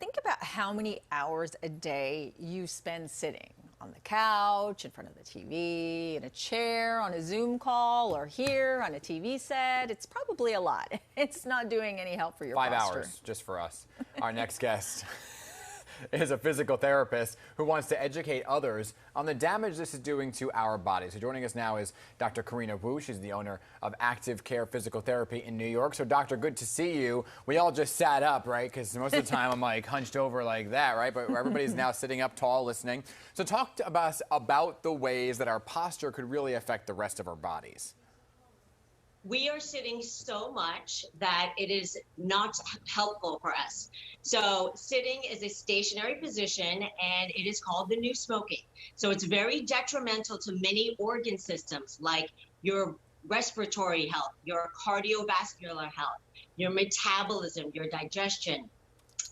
Think about how many hours a day you spend sitting on the couch, in front of the TV, in a chair, on a Zoom call, or here on a TV set. It's probably a lot. It's not doing any help for your Five posture. hours just for us. Our next guest is a physical therapist who wants to educate others on the damage this is doing to our bodies. So joining us now is Dr. Karina Wu. She's the owner of Active Care Physical Therapy in New York. So doctor, good to see you. We all just sat up, right? Because most of the time I'm like hunched over like that, right? But everybody's now sitting up tall listening. So talk to us about the ways that our posture could really affect the rest of our bodies. We are sitting so much that it is not helpful for us. So sitting is a stationary position and it is called the new smoking. So it's very detrimental to many organ systems like your respiratory health, your cardiovascular health, your metabolism, your digestion,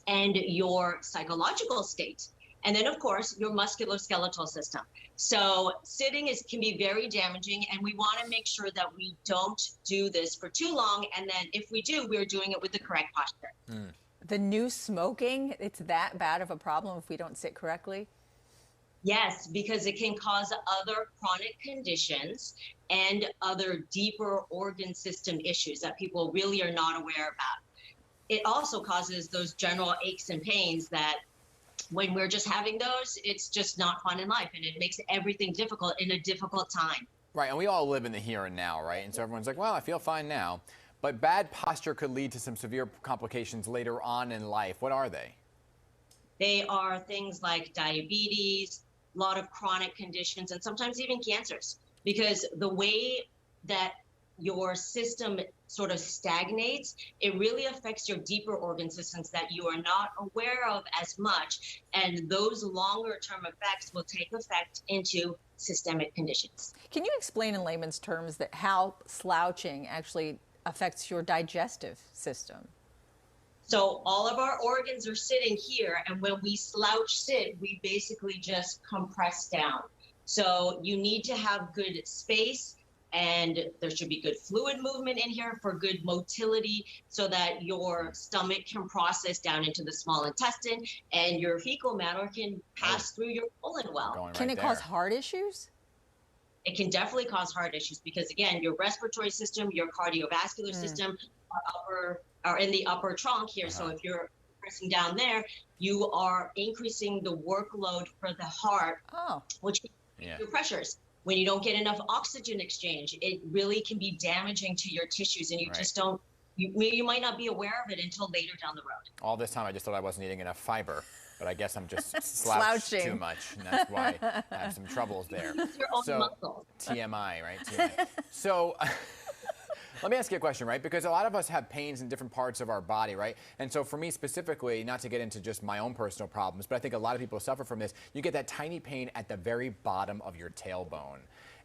and your psychological state. And then, of course, your musculoskeletal system. So sitting can be very damaging, and we want to make sure that we don't do this for too long. And then if we do, we're doing it with the correct posture. The new smoking, it's that bad of a problem if we don't sit correctly? Yes, because it can cause other chronic conditions and other deeper organ system issues that people really are not aware about. It also causes those general aches and pains that when we're just having those, it's just not fun in life, and it makes everything difficult in a difficult time. Right, and we all live in the here and now, right? And so everyone's like, well, I feel fine now. But bad posture could lead to some severe complications later on in life. What are they? They are things like diabetes, a lot of chronic conditions, and sometimes even cancers, because the way that your system sort of stagnates, it really affects your deeper organ systems that you are not aware of as much. And those longer term effects will take effect into systemic conditions. Can you explain in layman's terms that how slouching actually affects your digestive system? So all of our organs are sitting here, and when we slouch sit, we basically just compress down. So you need to have good space, and there should be good fluid movement in here for good motility so that your stomach can process down into the small intestine and your fecal matter can pass through your colon well. Can it cause heart issues? It can definitely cause heart issues because, again, your respiratory system, your cardiovascular system are in the upper trunk here. So if you're pressing down there, you are increasing the workload for the heart, which can increase your pressures. When you don't get enough oxygen exchange, it really can be damaging to your tissues, and you just don't, you might not be aware of it until later down the road. All this time I just thought I wasn't eating enough fiber, but I guess I'm just slouched too much, and that's why I have some troubles there. Your own muscle. TMI, right? TMI. So let me ask you a question, right? Because a lot of us have pains in different parts of our body, right? And so for me specifically, not to get into just my own personal problems, but I think a lot of people suffer from this. You get that tiny pain at the very bottom of your tailbone.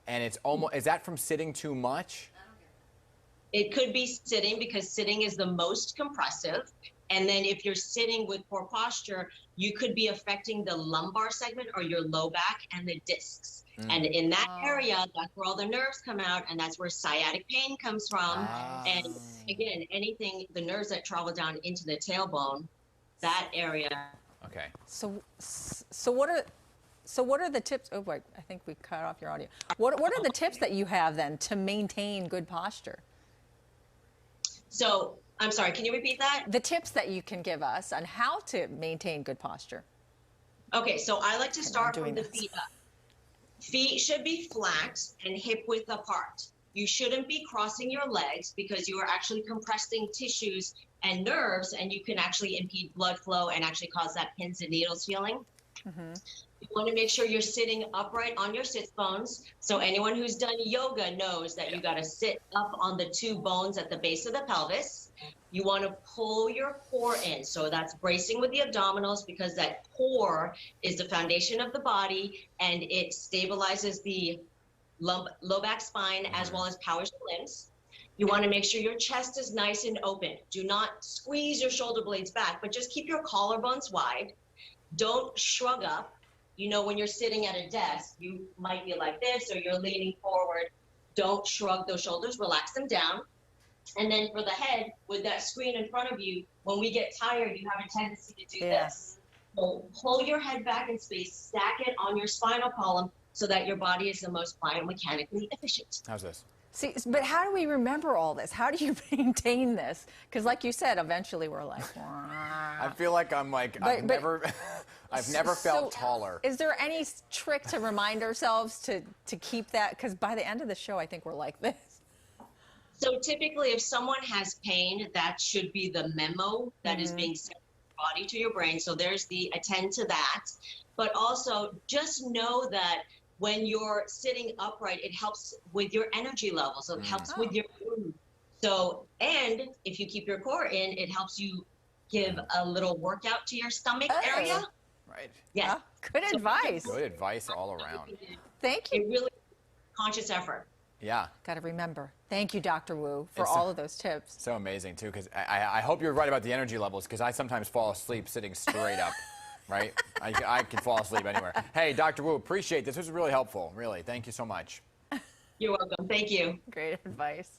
And it's almost, is that from sitting too much? It could be sitting because sitting is the most compressive. And then if you're sitting with poor posture, you could be affecting the lumbar segment or your low back and the discs. And in that area, that's where all the nerves come out, and that's where sciatic pain comes from. And again, anything, the nerves that travel down into the tailbone, that area. Okay. So what are the tips? Oh, wait, I think we cut off your audio. What are the tips that you have then to maintain good posture? So I'm sorry, can you repeat that? The tips that you can give us on how to maintain good posture. Okay, so I like to start from the feet up. Feet should be flat and hip width apart. You shouldn't be crossing your legs because you are actually compressing tissues and nerves, and you can actually impede blood flow and actually cause that pins and needles feeling. You want to make sure you're sitting upright on your sit bones. So anyone who's done yoga knows that you got to sit up on the two bones at the base of the pelvis. You want to pull your core in. So that's bracing with the abdominals because that core is the foundation of the body, and it stabilizes the low back spine as well as powers your limbs. You want to make sure your chest is nice and open. Do not squeeze your shoulder blades back, but just keep your collarbones wide. Don't shrug up. You know, when you're sitting at a desk, you might be like this or you're leaning forward. Don't shrug those shoulders, relax them down. And then for the head, with that screen in front of you, when we get tired, you have a tendency to do Yeah. this. So pull your head back in space, stack it on your spinal column so that your body is the most biomechanically efficient. How's this? See, but how do we remember all this? How do you maintain this? Because, like you said, eventually we're like, I feel like I'm like, I've but- never, I've never felt So, taller. Is there any trick to remind ourselves to keep that? Because by the end of the show, I think we're like this. So typically, if someone has pain, that should be the memo that is being sent from your body to your brain. So there's the attend to that. But also, just know that when you're sitting upright, it helps with your energy levels. It helps with your mood. So, and if you keep your core in, it helps you give a little workout to your stomach area. Right. Yes. Good advice. Good advice all around. Thank you. It really conscious effort. Yeah. Got to remember. Thank you, Dr. Wu, for It's all of those tips. So amazing too, because I hope you're right about the energy levels, because I sometimes fall asleep sitting straight up, right? I can fall asleep anywhere. Hey, Dr. Wu, appreciate this. This was really helpful, really. Thank you so much. You're welcome. Thank you. Great advice.